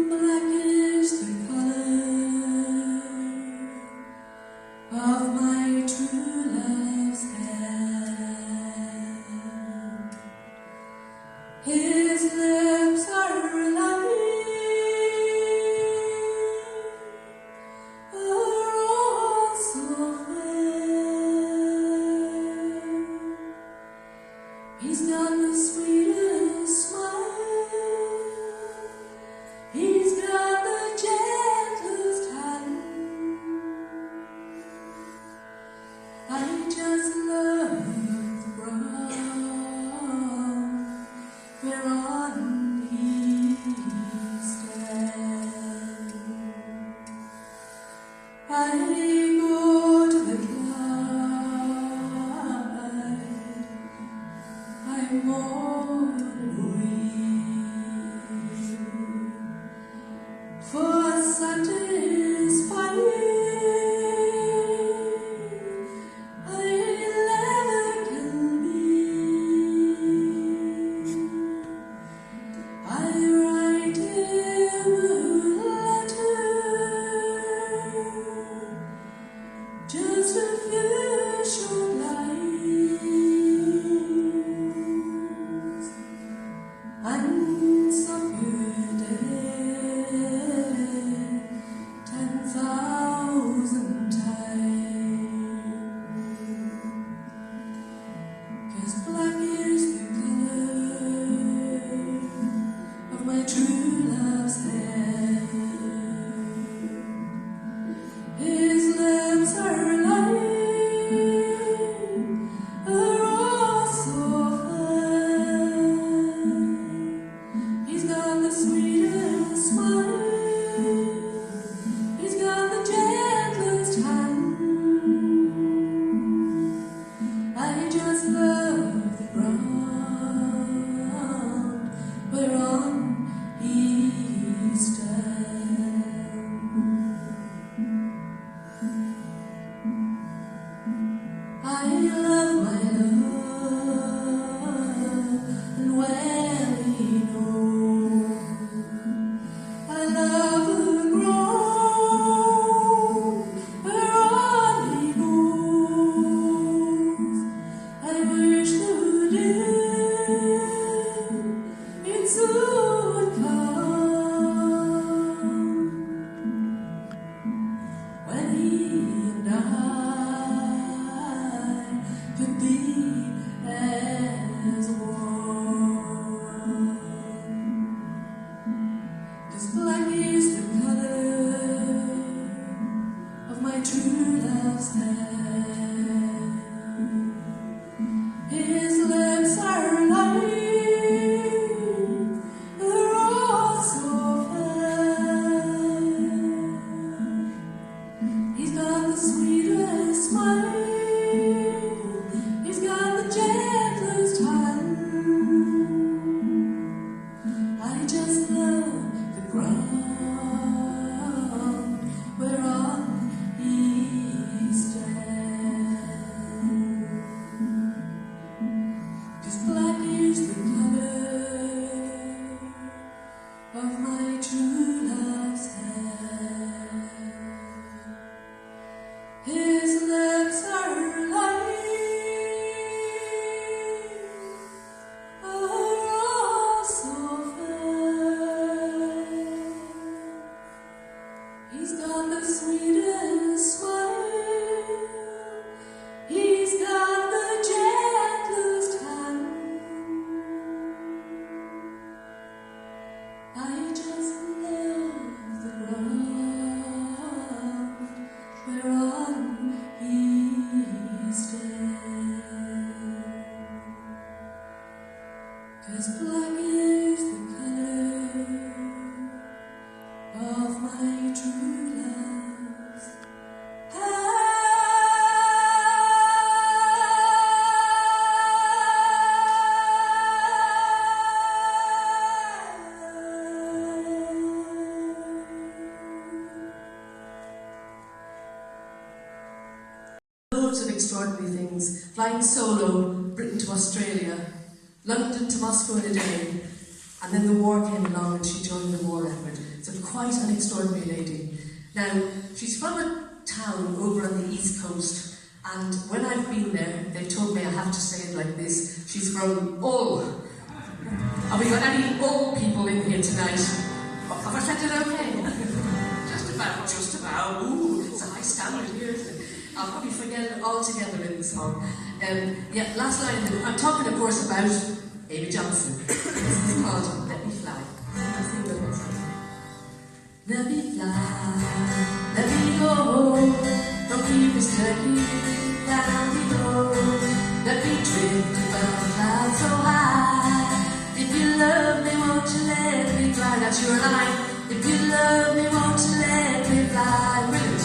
Black is the color of my true love's hair. His lips are so fair. He's got the sweetest smile. He's got the gentlest hand. I just love the ground whereon he stands. I go to the light. I'm born for satisfying I never can be. I write him a letter, just a few short lines, and suffered 10,000 times. 'Cause black is the color of my true love's hair. His lips are light, are so fair. He's got the sweetest smile. He's got the gentlest hand. I just love the ground whereon he stands. I love my love, and well he knows. I love the ground whereon he goes. I wish the day it soon would come when he and I could be as one. 'Cause black is the color of my true love's hair. His lips are light, they're all so fair. He's got the sweetest smile. He's got the gentlest hand. I just love the ground whereon he stands. 'Cause black is the color of my true love's hair. His lips are light, are so fair. He's got the sweetest smile. He's got the gentlest hand. I just love the ground whereon he stands. 'Cause black is the color of my true love's hair. Loads of extraordinary things. Flying solo, Britain to Australia, London to Moscow in a day, And then the war came along and she joined the war effort. So quite an extraordinary lady. Now, she's from a town over on the East Coast, and when I've been there, they've told me I have to say it like this. She's from Hull. Have we got any old people in here tonight? Have I said it okay? Just about. Ooh, it's a high standard here. I'll probably forget it altogether in the song. Last line. I'm talking, of course, about Amy Johnson. This is called Let Me Fly. Let me fly, let me go. Don't keep me stuck here down below. Let me drift above clouds so high. If you love me, won't you let me fly? That's your line. If you love me, won't you let me fly? Brilliant.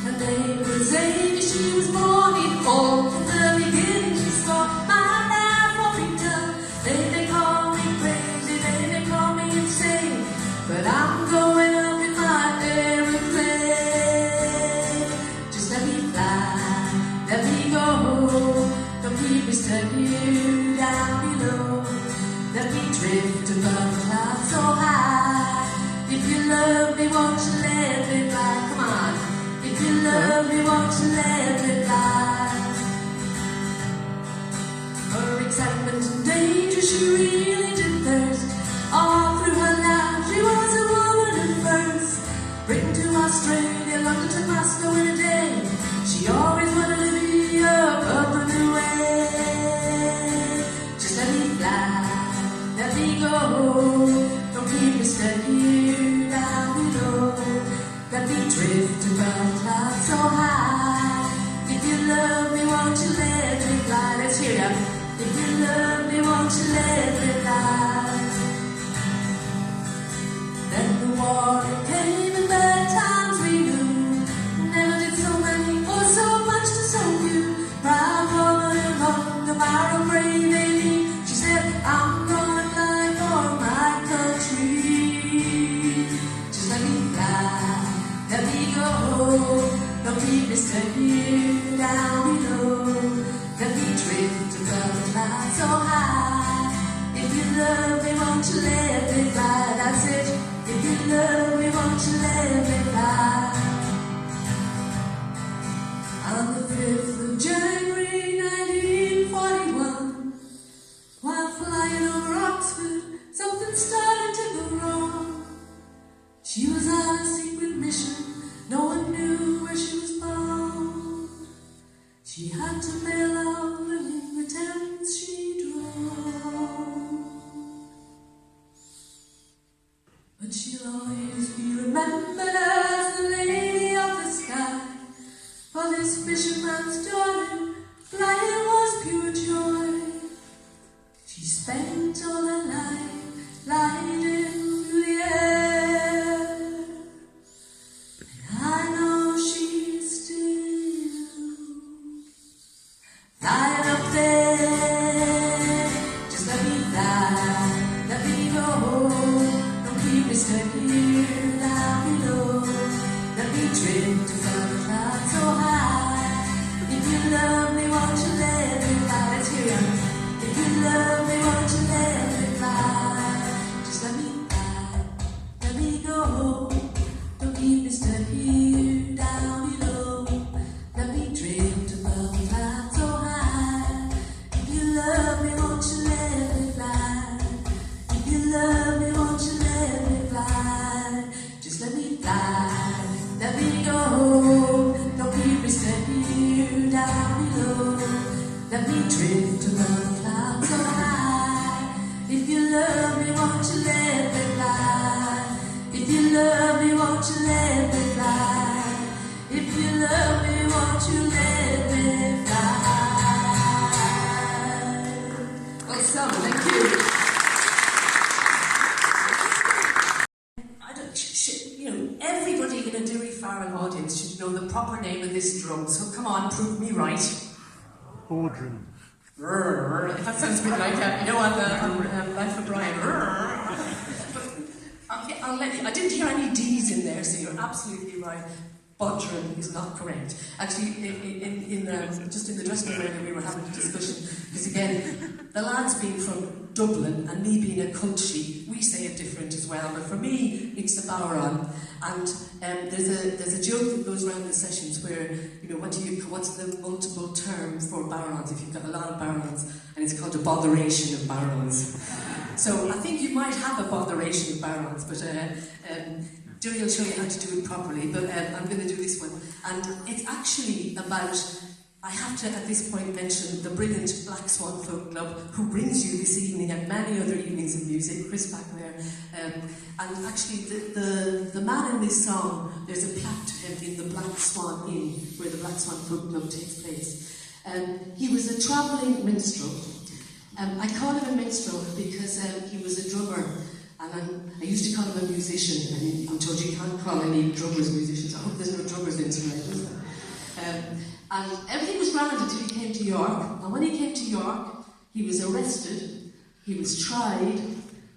Her name was Amy, she was born in Hull. From the beginning she saw my life won't be done. They may call me crazy, they may call me insane, but I'm going up in my aeroplane. Just let me fly, let me go. Don't keep me stuck here down below. Let me drift above the clouds so high. If you love me, won't you let me fly? Come on. If you love me, won't you let me fly? Her excitement and danger, she really did thirst. All through her life, she was a woman at first. Britain to Australia, London to Moscow in a day. She always wanted to be up and away. Just let me fly, let me go. Don't keep me stuck here down below. Let me drift above clouds so high. If you love me, won't you let me fly? Let's hear ya. If you love me, won't you let me fly? Then the war came and bad times we knew. Never did so many or so much to so few. Proud woman among the barrel brave Amy. She said, I'm gonna fly for my country. Just let me fly, let me go. Don't keep me stuck here down below. Let me drift above the clouds so high. If you love me, won't you let me fly? That's it. If you love me, won't you let me fly? On the 5th of January 1941, while flying over Oxford, something started to go wrong. She was on a secret mission, no one knew where she was bound. She had to bail out, and in the Thames she drowned. But she'll always be remembered as the lady of the sky. For this fisherman's daughter, flying was pure joy. She spent all her life flying into the air. And I know she's still flying up there. Just let me fly, let me go. Don't keep me stuck here down below. Let me drift above the clouds so high. If you love me, won't you let me fly? Let's hear ya. If you love me, won't you let me fly? Just let me fly, let me go. Don't keep me stuck here down below. Let me drift above the clouds so high. If you love me, won't you let me fly? If you love me, won't you let me fly? Just let me fly, let me go. Don't keep me stuck here down below. Let me drift above the clouds so high. If you love me, won't you let me fly? If you love me, won't you let me fly? If you love me, won't you let me fly? Well, so, thank you. Everybody in a Derry Farrell audience should know the proper name of this drum, so come on, prove me right. Boardroom. That sounds a bit like, on Life of Brian. But I'll let you, I didn't hear any D's in there, so you're absolutely right. Bodrum is not correct. Actually, just in the dressing room earlier, we were having a discussion, because again, the lads being from Dublin, and me being a culture, we say it different as well, but for me, it's the Bowron. And there's a joke that goes around the sessions where, you know, what's the multiple term for Bowrons if you've got a lot of Bowrons, and it's called a botheration of Bowrons. So I think you might have a botheration of Bowrons, but Jerry will show you how to do it properly, but I'm going to do this one. And it's actually about, I have to at this point mention the brilliant Black Swan Folk Club who brings you this evening and many other evenings of music, Chris back there. And actually the man in this song, there's a plaque to him in the Black Swan Inn where the Black Swan Folk Club takes place. He was a travelling minstrel. I call him a minstrel because he was a drummer. And I used to call him a musician, and I'm told you can't call any drummers musicians. I hope there's no drummers in tonight, is there? And everything was grand until he came to York. And when he came to York, he was arrested, he was tried,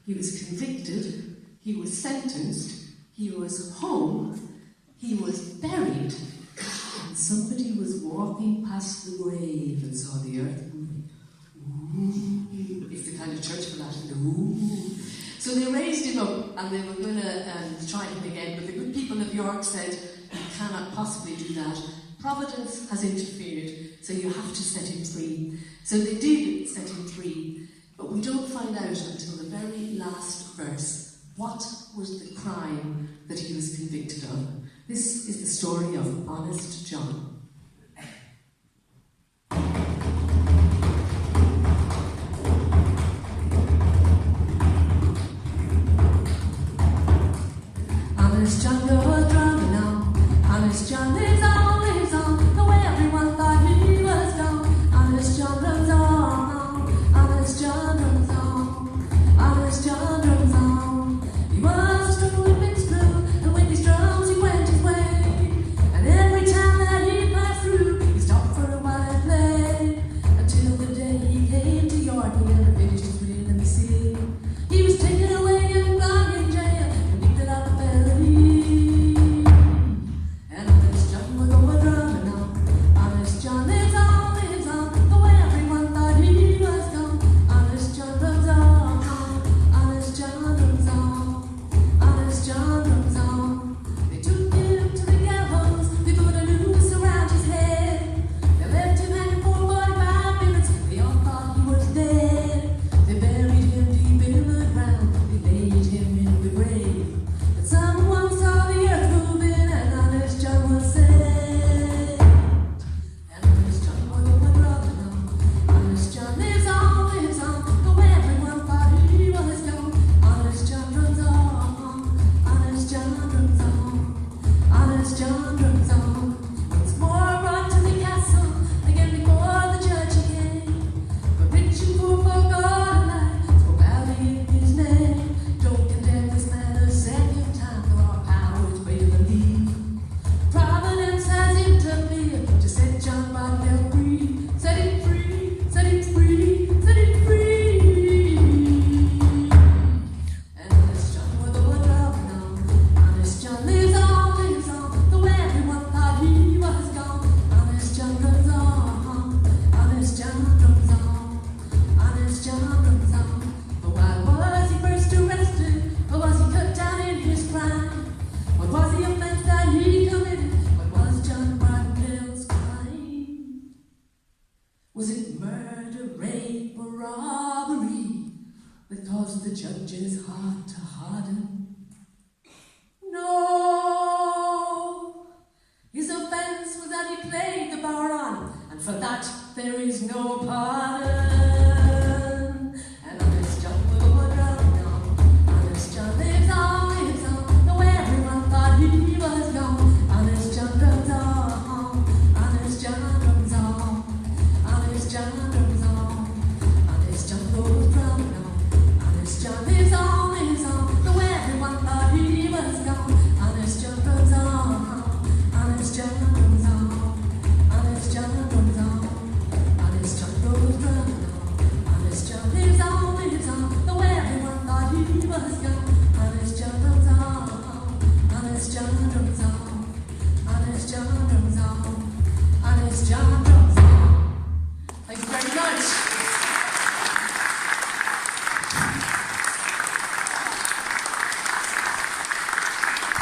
he was convicted, he was sentenced, he was hung, he was buried, and somebody was walking past the grave and saw the earth moving. Ooh, it's the kind of church for that. Ooh. So they raised him up and they were going to try him again, but the good people of York said, you cannot possibly do that. Providence has interfered, so you have to set him free. So they did set him free, but we don't find out until the very last verse what was the crime that he was convicted of. This is the story of Honest John. Honest John goes drowning now. Honest John lives on, the way everyone thought he was gone. Honest John runs on, Honest John runs on, Honest John runs on. He was a struggling minstrel, and with his drums he went his way. And every town that he passed through, he stopped for a while and played. Until the day he came to York, he never finished his reading in the sea. He was taken away and gone in jail, convicted of a felony. And Honest John was over drumming now. Honest John lives on, the way everyone thought he was gone. Honest John runs on, Honest John runs on, Honest John runs on. They took him to the gallows, they put a noose around his head. They left him hanging for 45 minutes, they all thought he was dead. They buried him deep in the ground, they laid him in the grave. But someone saw the earth moving and Honest John was saved. And Honest John was over drumming now. Honest John lives on, the way everyone thought he was gone. Honest John runs on, Honest John runs on, Honest John runs on. Once more brought to the castle, again before the judge again. But rich and poor folk all alike spoke loudly in his name. Don't condemn this man a second time, for our power is greater than thee. Providence has interfered to set John Bodwell free. Set him free, set him free, set him free. And Honest John was over drumming now. Honest John lives on, the way everyone thought he was gone. Honest John runs on, Honest John runs on, Honest John runs on. But why was he first arrested? Or was he cut down in his crime? What was the offense that he committed? What was John Bodwell's crime? Was it murder, rape, or robbery that caused the judge's heart to harden? No! His offense was that he played the Bowron, and for that there is no pardon.